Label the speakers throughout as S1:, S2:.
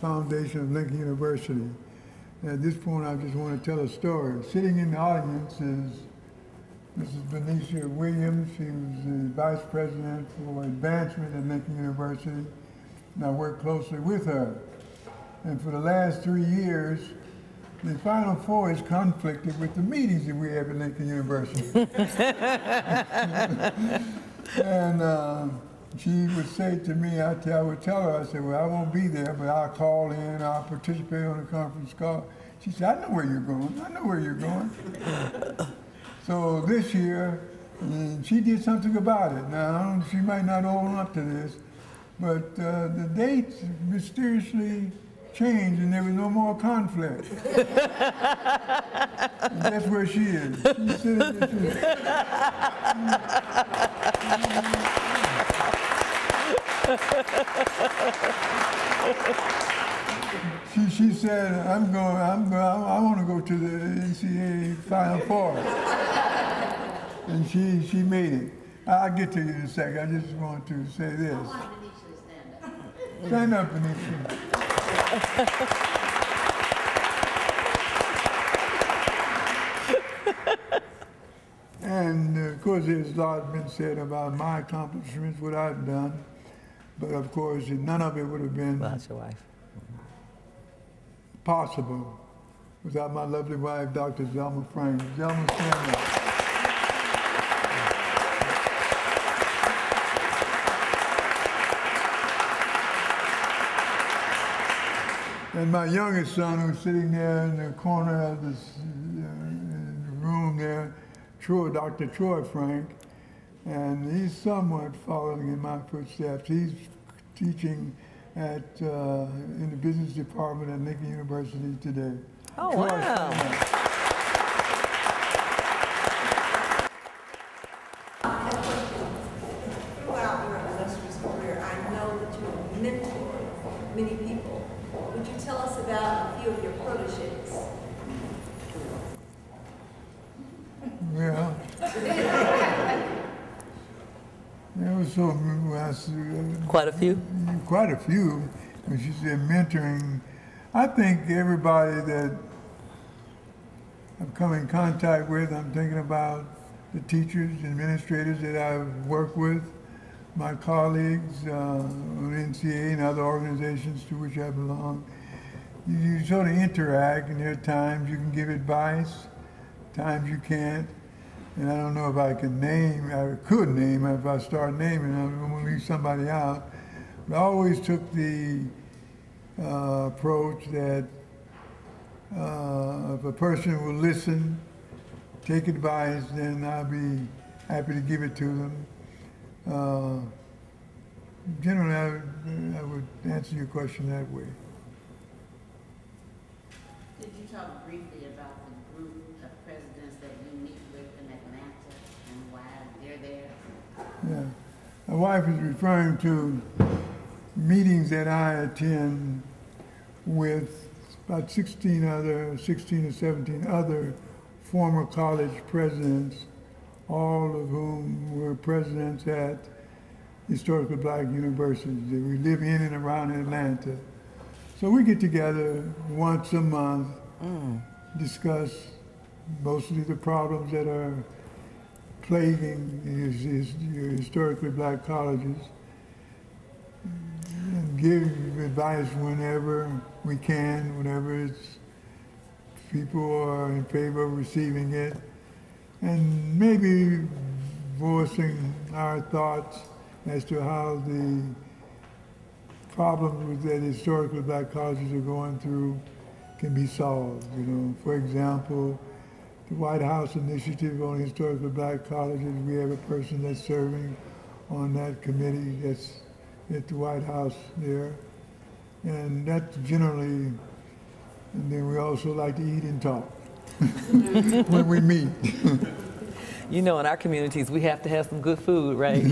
S1: foundation of Lincoln University. At this point, I just want to tell a story. Sitting in the audience is Mrs. Benicia Williams. She was the vice president for advancement at Lincoln University, and I worked closely with her. And for the last 3 years, the Final Four is conflicted with the meetings that we have at Lincoln University. And she would say to me, I would tell her, I said, well, I won't be there, but I'll call in, I'll participate on the conference call. She said, I know where you're going, I know where you're going. So this year, she did something about it. Now, she might not own up to this, but the dates mysteriously changed and there was no more conflict. And that's where she is. She's sitting there. She said, I want to go to the NCAA Final Four. And she made it. I'll get to you in a second. I just want to say this. I want Benicia to stand up. Stand up, Benicia. And of course, there's a lot been said about my accomplishments, what I've done. But of course, none of it would have been possible without my lovely wife, Dr. Zelma Frank. Zelma, stand up. And my youngest son, who's sitting there in the corner of this room there, Dr. Troy Frank, and he's somewhat following in my footsteps. He's teaching at in the business department at Lincoln University today.
S2: Oh,
S1: Troy,
S2: wow.
S3: Throughout your illustrious career, I know that you have mentored many people. Would you tell us about a few of your proteges?
S1: Yeah. There was so
S2: quite a few.
S1: Quite a few. When she said mentoring, I think everybody that I've come in contact with, I'm thinking about the teachers, administrators that I've worked with, my colleagues on Ncaa and other organizations to which I belong. You sort of interact, and there are times you can give advice, times you can't. And I don't know if I can name, I could name, if I start naming, I'm going to leave somebody out. But I always took the approach that if a person will listen, take advice, then I'll be happy to give it to them. Generally, I would answer your question that way.
S4: Did you talk briefly about the group of presidents that you meet with in Atlanta and why they're there?
S1: Yeah. My wife is referring to meetings that I attend with about 16 or 17 other former college presidents, all of whom were presidents at historically black universities that we live in and around Atlanta. So we get together once a month, discuss mostly the problems that are plaguing your historically black colleges, and give advice whenever we can, whenever it's people are in favor of receiving it, and maybe voicing our thoughts as to how the problems that historically black colleges are going through can be solved. You know, for example, the White House Initiative on Historically Black Colleges, we have a person that's serving on that committee that's at the White House there. And that's generally, and then we also like to eat and talk when we meet.
S2: You know, in our communities, we have to have some good food, right?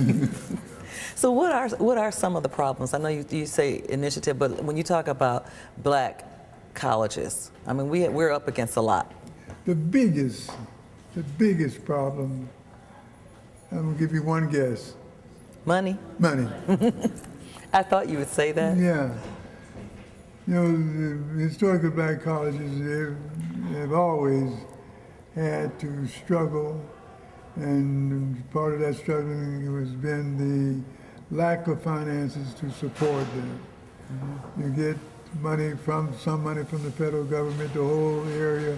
S2: So what are some of the problems? I know you say initiative, but when you talk about black colleges, I mean, we're up against a lot.
S1: The biggest problem, I'm gonna give you one guess.
S2: Money?
S1: Money.
S2: I thought you would say that.
S1: Yeah. You know, the historical black colleges have always had to struggle, and part of that struggling has been the lack of finances to support them. You get some money from the federal government. The whole area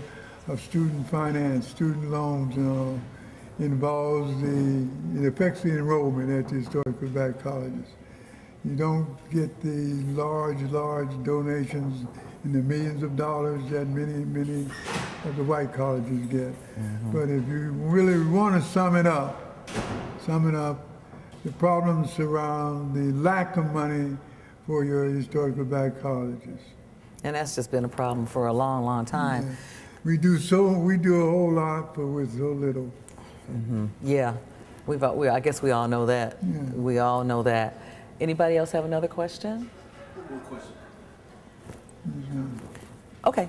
S1: of student finance, student loans, and all, it affects the enrollment at the historical black colleges. You don't get the large donations in the millions of dollars that many of the white colleges get. But if you really want to sum it up, the problems surround the lack of money for your historical black colleges.
S2: And that's just been a problem for a long time.
S1: Yeah. We do a whole lot, but with so little.
S2: Yeah, I guess we all know that.
S1: Yeah.
S2: We all know that. Anybody else have another question?
S5: One question.
S2: Okay.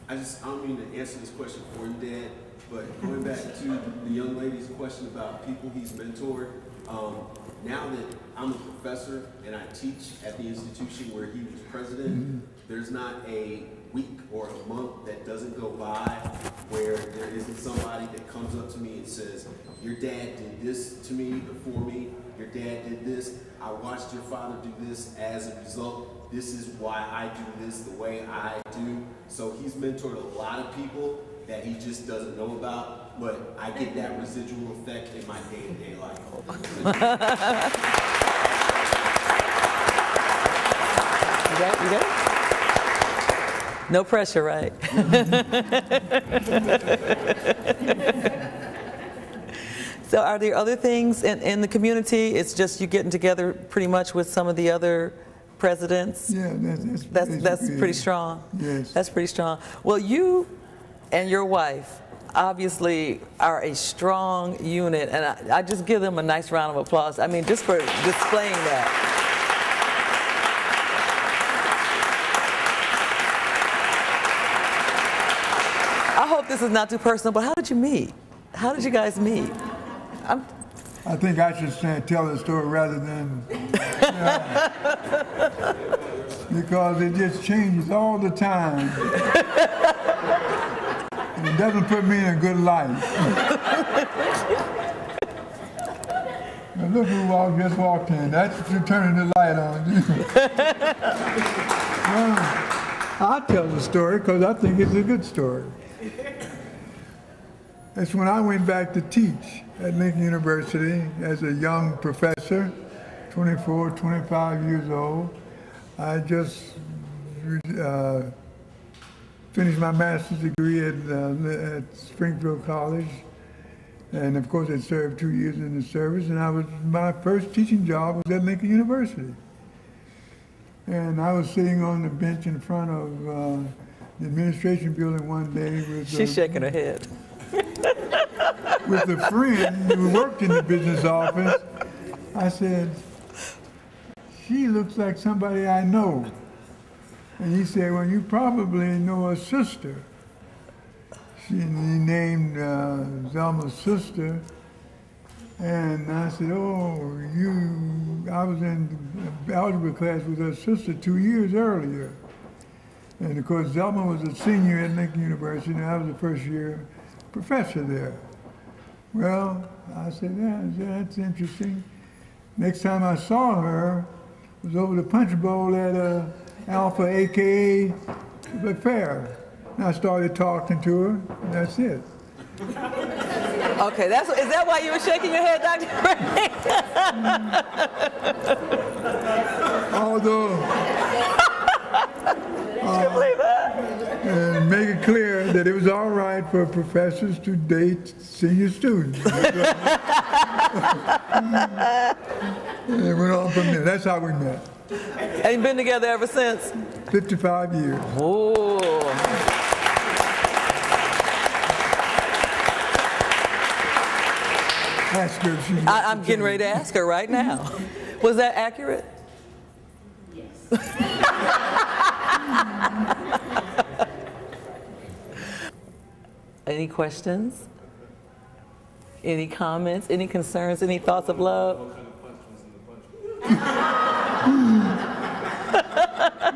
S5: I don't mean to answer this question for you, Dad, but going back to the young lady's question about people he's mentored, now that I'm a professor and I teach at the institution where he was president, there's not a week or a month that doesn't go by where there isn't somebody that comes up to me and says, your dad did this to me before me, your dad did this, I watched your father do this, as a result, this is why I do this the way I do. So he's mentored a lot of people that he just doesn't know about, but I get that residual effect in my day-to-day life.
S2: You got it? No pressure, right? So are there other things in the community? It's just you getting together pretty much with some of the other presidents?
S1: Yeah,
S2: that's pretty strong.
S1: Yes.
S2: That's pretty strong. Well, you and your wife obviously are a strong unit, and I just give them a nice round of applause. I mean, just for displaying that. I hope this is not too personal, but how did you meet? How did you guys meet?
S1: I think I should tell the story rather than, because it just changes all the time. And it doesn't put me in a good light. Now look who just walked in. That's you turning the light on. Well, I'll tell the story because I think it's a good story. That's when I went back to teach at Lincoln University as a young professor, 24, 25 years old. I just finished my master's degree at Springfield College, and of course I served 2 years in the service, and my first teaching job was at Lincoln University. And I was sitting on the bench in front of the administration building one day with
S2: She's shaking her head.
S1: with a friend who worked in the business office. I said, she looks like somebody I know. And he said, well, you probably know her sister. He named Zelma's sister. And I said, oh, I was in algebra class with her sister 2 years earlier. And of course, Zelma was a senior at Lincoln University, and I was a first year professor there. Well, I said, yeah, that's interesting. Next time I saw her was over the punch bowl at Alpha, AKA the fair. And I started talking to her, and that's it.
S2: Okay, is that why you were shaking your head, Dr. Ray?
S1: Although,
S2: Can you believe that?
S1: and make it clear that it was all right for professors to date senior students. And it went on from there. That's how we met.
S2: And you've been together ever since?
S1: 55 years.
S2: Ooh.
S1: Ask her if she
S2: I'm getting ready to ask her right now. Was that accurate?
S4: Yes.
S2: Any questions? Any comments? Any concerns? Any thoughts of love?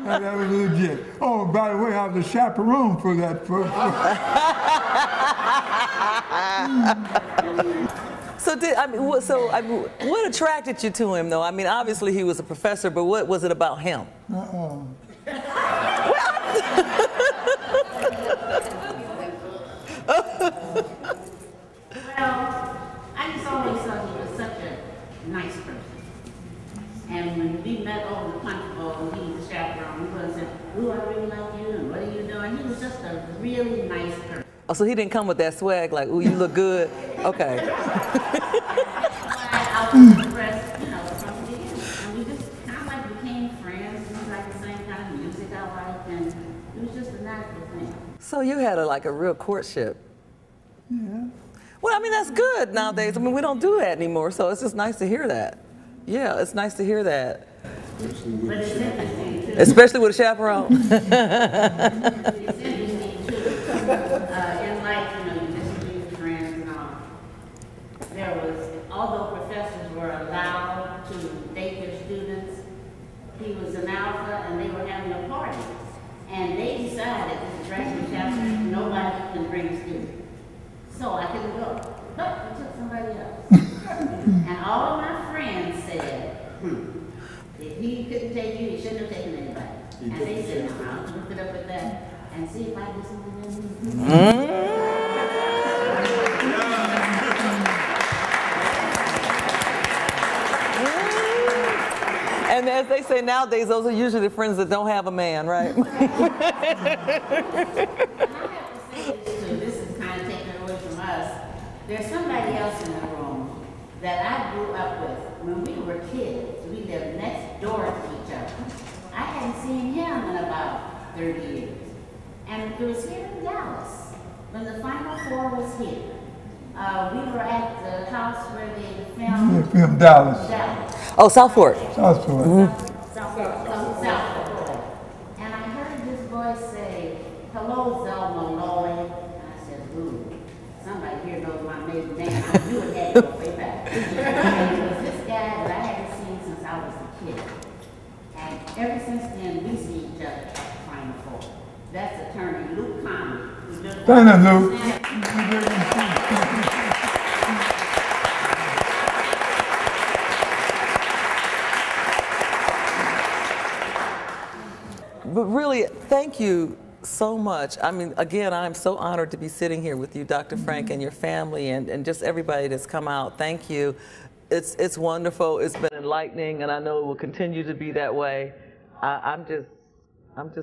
S1: That was legit. Oh, by the way, I was a chaperone for that.
S2: What attracted you to him, though? I mean, obviously he was a professor, but what was it about him?
S1: Uh-oh.
S4: Well, I just always thought he was such a nice person. And when we met over the punch bowl, he was a chaperone. He was saying, "Ooh, I really like you, and what are you doing?" He was just a really nice person.
S2: Oh, so he didn't come with that swag like, "Ooh, you look good." Okay.
S4: I was impressed, you know, from the beginning. And we just kind of like became friends. We liked the same kind of music I liked, and it was just a natural thing.
S2: So you had a real courtship.
S1: Yeah.
S2: Well, I mean, that's good nowadays. I mean, we don't do that anymore, so it's just nice to hear that. Yeah, it's nice to hear that.
S4: But it's interesting, too.
S2: Especially with a chaperone.
S4: It's interesting, too. In life, you know, you just meet friends and all. There was, although professors were allowed to date their students, he was an alpha and they were having a party. And they decided, this is freshman chapter, nobody can bring a student. So I couldn't go. But we took somebody else. And all of my friends said, if he couldn't take you, he shouldn't have taken anybody. And they said, no, I'll look it up with that and see if I can do something.
S2: And as they say nowadays, those are usually the friends that don't have a man, right?
S4: And I have to say this too, this is kind of taken away from us. There's somebody else in the room that I grew up with. When we were kids, we lived next door to each other. I hadn't seen him in about 30 years. And it was here in Dallas, when the Final Four was here. We were at the house where they filmed.
S1: They filmed Dallas.
S2: Oh, Southport.
S1: Southport.
S4: Southport. And I heard this voice say, "Hello, Zelma Lloyd." And I said, "Ooh, somebody here knows my maiden name. I knew it had to go way back." And it was this guy that I hadn't seen since I was a kid. And ever since then, we see each other at the Final Four. That's attorney Luke Conley.
S1: Thank you, Luke.
S2: But really, thank you so much. I mean, again, I'm so honored to be sitting here with you, Dr. Frank, and your family, and just everybody that's come out. Thank you. It's wonderful. It's been enlightening, and I know it will continue to be that way. I'm just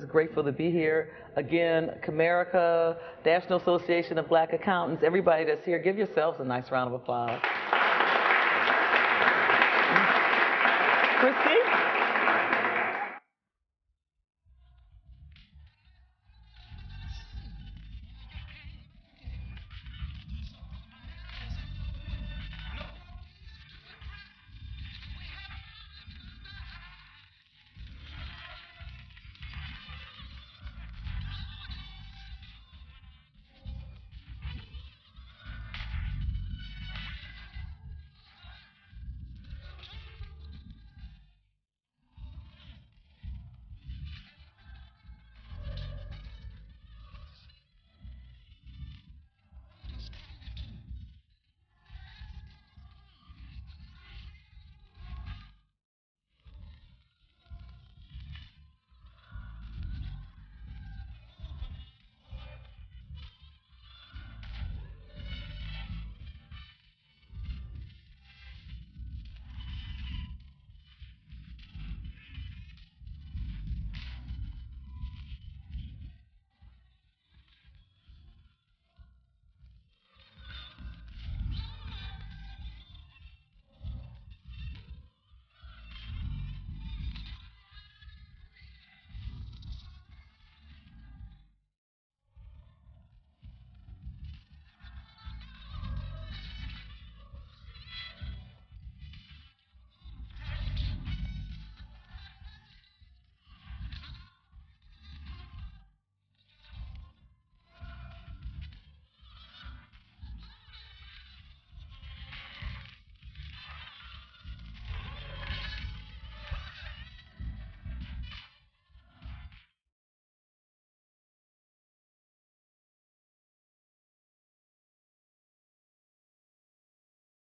S2: grateful to be here. Again, Comerica, National Association of Black Accountants, everybody that's here, give yourselves a nice round of applause. Christine?